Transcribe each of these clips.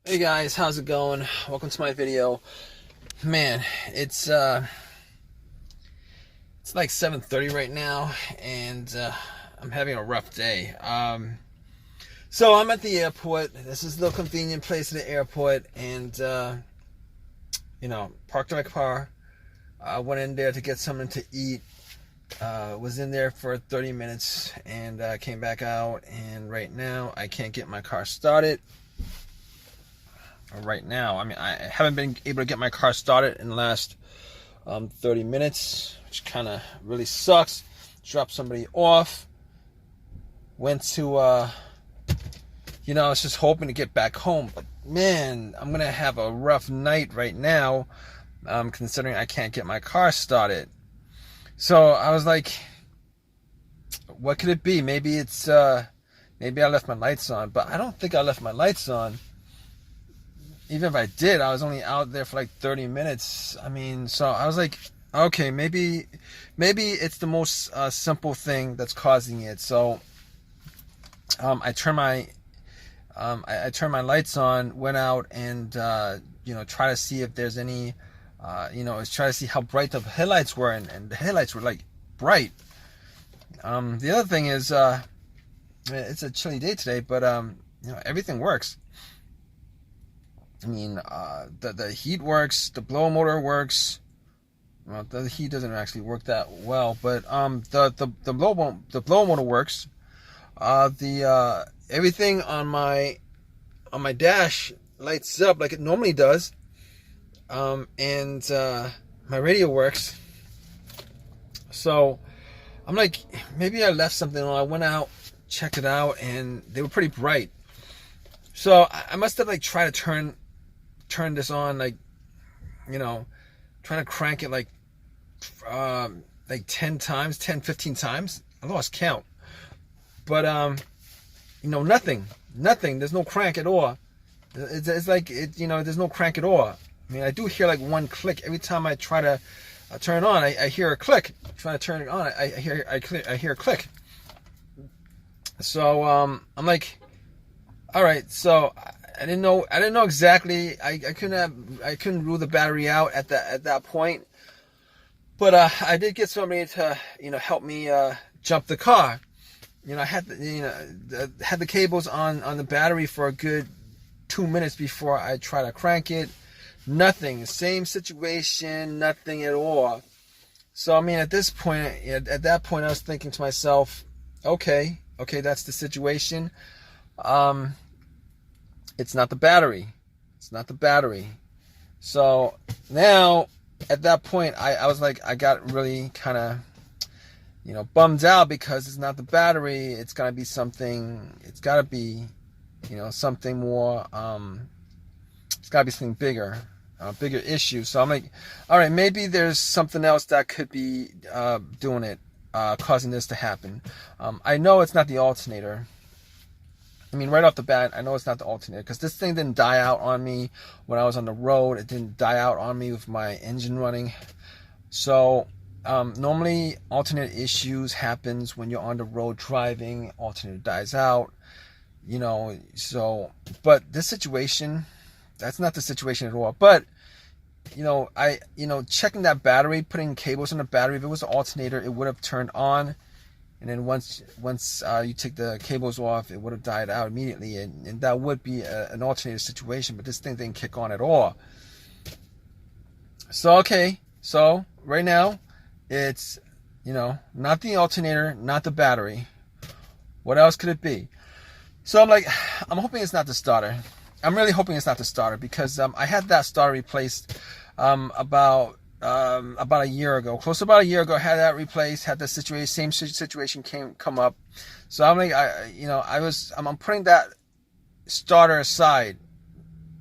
Hey guys, how's it going? Welcome to my video. Man, it's like 7:30 right now, and I'm having a rough day. So I'm at the airport. This is the convenient place at the airport, and parked my car. I went in there to get something to eat. Was in there for 30 minutes and came back out, and right now I can't get my car started. Right now, I mean, I haven't been able to get my car started in the last 30 minutes, which kind of really sucks. Dropped somebody off. Went to, I was just hoping to get back home, but man, I'm gonna have a rough night right now, considering I can't get my car started. So I was like, what could it be? Maybe maybe I left my lights on, but I don't think I left my lights on. Even if I did, I was only out there for like 30 minutes. I mean, so I was like, okay, maybe it's the most simple thing that's causing it. So I turned my lights on, went out, and try to see if there's any, try to see how bright the headlights were, and the headlights were like bright. The other thing is, it's a chilly day today, but everything works. I mean, the heat works, the blower motor works. Well, the heat doesn't actually work that well, but the blower motor works. Everything on my dash lights up like it normally does, and my radio works. So I'm like, maybe I left something on. I went out, checked it out, and they were pretty bright. So I must have like tried to turn this on, like, trying to crank it like 10 times, 10, 15 times. I lost count. But, nothing. There's no crank at all. It's like, there's no crank at all. I mean, I do hear like one click. Every time I try to turn it on, I hear a click. Trying to turn it on, I hear a click. So, I'm like, all right, so I didn't know exactly. I couldn't rule the battery out at that point. But I did get somebody to help me jump the car. I had had the cables on the battery for a good 2 minutes before I try to crank it. Nothing. Same situation. Nothing at all. So I mean, at that point, I was thinking to myself, okay, that's the situation. It's not the battery. So now, at that point, I was like, I got really kind of, bummed out because it's not the battery. It's got to be something. It's got to be, something more. It's got to be something bigger, bigger issue. So I'm like, all right, maybe there's something else that could be doing it, causing this to happen. I know it's not the alternator. I mean, right off the bat, I know it's not the alternator because this thing didn't die out on me when I was on the road. It didn't die out on me with my engine running. So normally alternator issues happens when you're on the road driving. Alternator dies out, So, but this situation, that's not the situation at all. But checking that battery, putting cables on the battery. If it was an alternator, it would have turned on. And then once you take the cables off, it would have died out immediately, and that would be an alternator situation. But this thing didn't kick on at all. So so right now, it's not the alternator, not the battery. What else could it be? So I'm like, I'm hoping it's not the starter. I'm really hoping it's not the starter because I had that starter replaced about a year ago, close to about a year ago. I had that replaced, had the same situation come up. So I'm like, I'm putting that starter aside,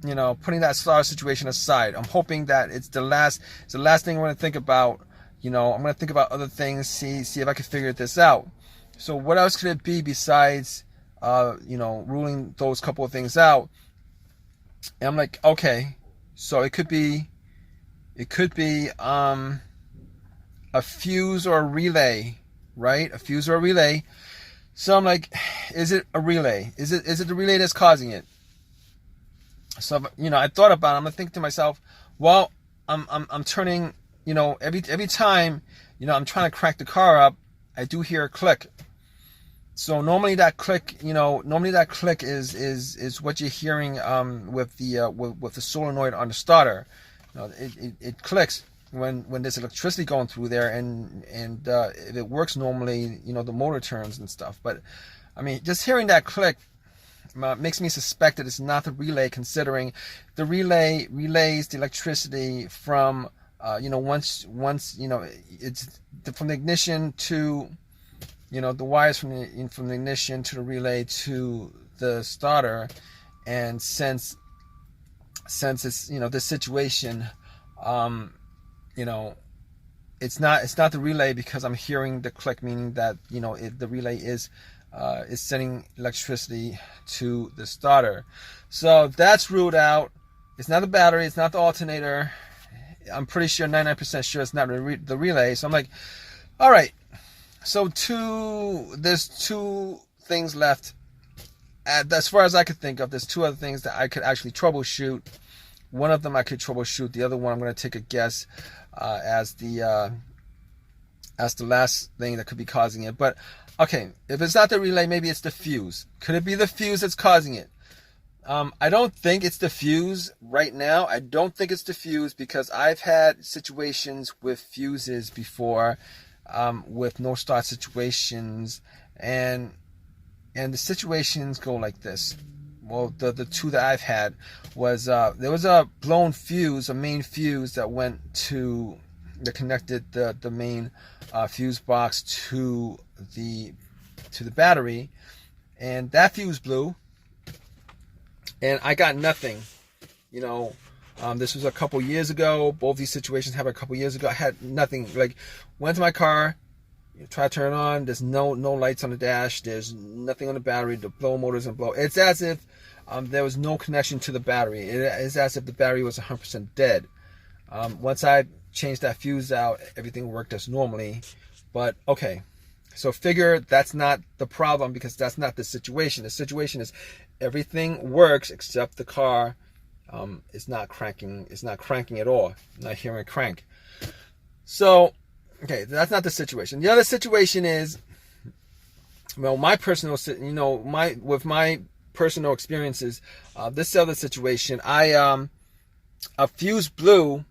putting that starter situation aside. I'm hoping that it's the last thing I'm going to think about. I'm going to think about other things, see if I can figure this out. So what else could it be besides, ruling those couple of things out? And I'm like, okay, so it could be a fuse or a relay, right? A fuse or a relay. So I'm like, is it a relay? Is it the relay that's causing it? So, I thought about it. I'm thinking to myself, well, I'm turning, every time, I'm trying to crank the car up, I do hear a click. So normally that click is what you're hearing with the solenoid on the starter. It clicks when there's electricity going through there, and if it works normally, the motor turns and stuff. But I mean, just hearing that click makes me suspect that it's not the relay, considering the relay relays the electricity from once it's from the ignition to the wires from the ignition to the relay to the starter. And since it's this situation, it's not the relay, because I'm hearing the click, meaning that the relay is sending electricity to the starter. So that's ruled out. It's not the battery, it's not the alternator. I'm pretty sure, 99% sure it's not the relay. So I'm like, all right, so there's two things left. As far as I could think of, there's two other things that I could actually troubleshoot. One of them I could troubleshoot. The other one I'm going to take a guess as the last thing that could be causing it. But okay, if it's not the relay, maybe it's the fuse. Could it be the fuse that's causing it? I don't think it's the fuse right now. I don't think it's the fuse, because I've had situations with fuses before, with no start situations, and the situations go like this. Well, the two that I've had was there was a blown fuse, a main fuse that connected the main fuse box to the battery, and that fuse blew, and I got nothing. This was a couple years ago. Both these situations happened a couple years ago. I had nothing. Like, went to my car, try to turn it on. There's no lights on the dash. There's nothing on the battery. The blow motor doesn't blow. It's as if there was no connection to the battery. It is as if the battery was 100% dead. Once I changed that fuse out, everything worked as normally. But okay, so figure that's not the problem, because that's not the situation. The situation is everything works except the car is not cranking. It's not cranking at all. I'm not hearing a crank. So okay, that's not the situation. The other situation is, well, my personal experiences. This other situation, a fuse blew,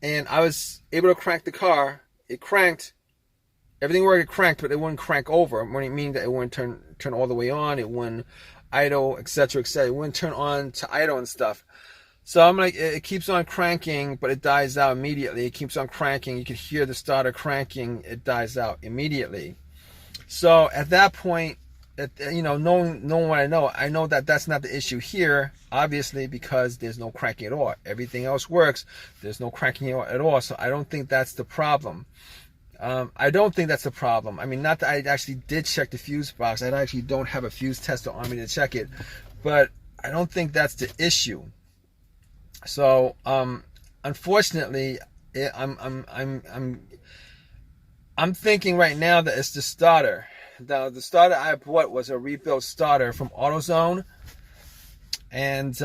and I was able to crank the car. It cranked. Everything worked. It cranked, but it wouldn't crank over. Meaning that it wouldn't turn all the way on. It wouldn't idle, etc., etc. It wouldn't turn on to idle and stuff. So I'm like, it keeps on cranking, but it dies out immediately. It keeps on cranking. You can hear the starter cranking. It dies out immediately. So at that point, knowing what I know that that's not the issue here, obviously, because there's no cranking at all. Everything else works. There's no cranking at all. So I don't think that's the problem. I don't think that's the problem. I mean, not that I actually did check the fuse box. I actually don't have a fuse tester on me to check it, but I don't think that's the issue. So, unfortunately, I'm thinking right now that it's the starter. The starter I bought was a rebuilt starter from AutoZone, and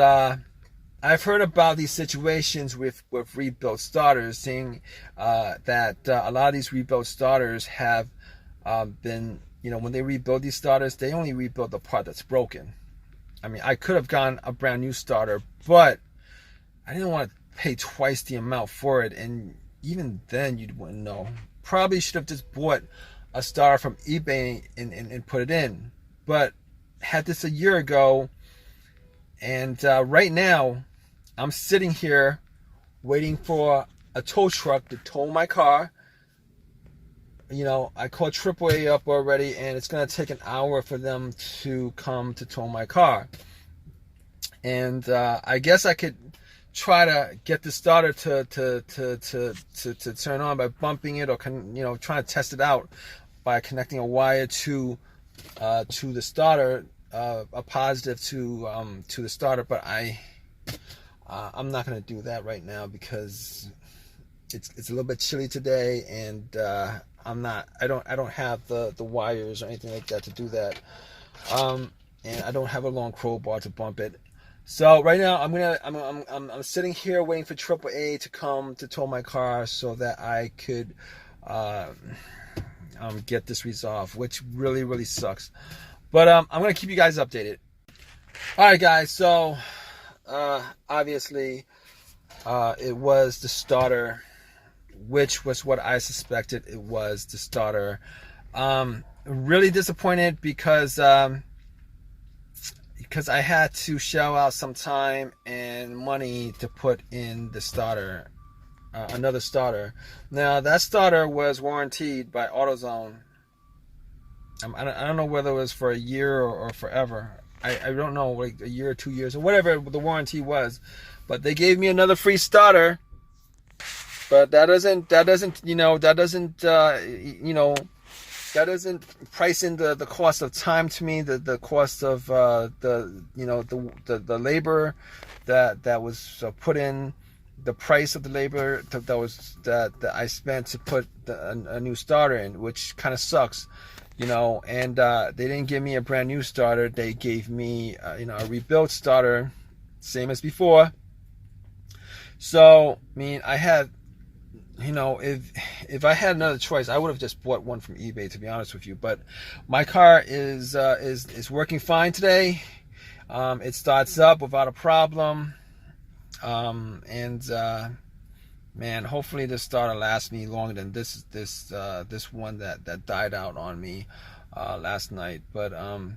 I've heard about these situations with rebuilt starters, saying that a lot of these rebuilt starters have been, when they rebuild these starters, they only rebuild the part that's broken. I mean, I could have gotten a brand new starter, but I didn't want to pay twice the amount for it, and even then you wouldn't know. Probably should have just bought a starter from eBay and put it in. But had this a year ago, and right now I'm sitting here waiting for a tow truck to tow my car. I called AAA up already, and it's going to take an hour for them to come to tow my car. And I guess I could try to get the starter to turn on by bumping it, or trying to test it out by connecting a wire to the starter, a positive to the starter. But I'm not going to do that right now, because it's a little bit chilly today, and I don't have the wires or anything like that to do that, and I don't have a long crowbar to bump it. So right now I'm sitting here waiting for AAA to come to tow my car so that I could get this resolved, which really sucks. But I'm gonna keep you guys updated. All right, guys. So obviously it was the starter, which was what I suspected. It was the starter. Really disappointed because I had to shell out some time and money to put in the starter, another starter. Now that starter was warranted by AutoZone. I don't know whether it was for a year or forever. I don't know, like a year or 2 years or whatever the warranty was, but they gave me another free starter. But that doesn't price in the cost of time to me, the cost of the labor that was put in, the price of the labor that I spent to put a new starter in, which kind of sucks, and they didn't give me a brand new starter. They gave me a rebuilt starter, same as before. So I mean, I had, if I had another choice, I would have just bought one from eBay, to be honest with you. But my car is working fine today. It starts up without a problem, man, hopefully this starter lasts me longer than this one that died out on me last night. But all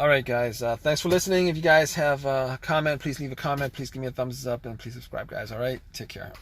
right, guys, thanks for listening. If you guys have a comment, please leave a comment. Please give me a thumbs up, and please subscribe, guys. All right, take care.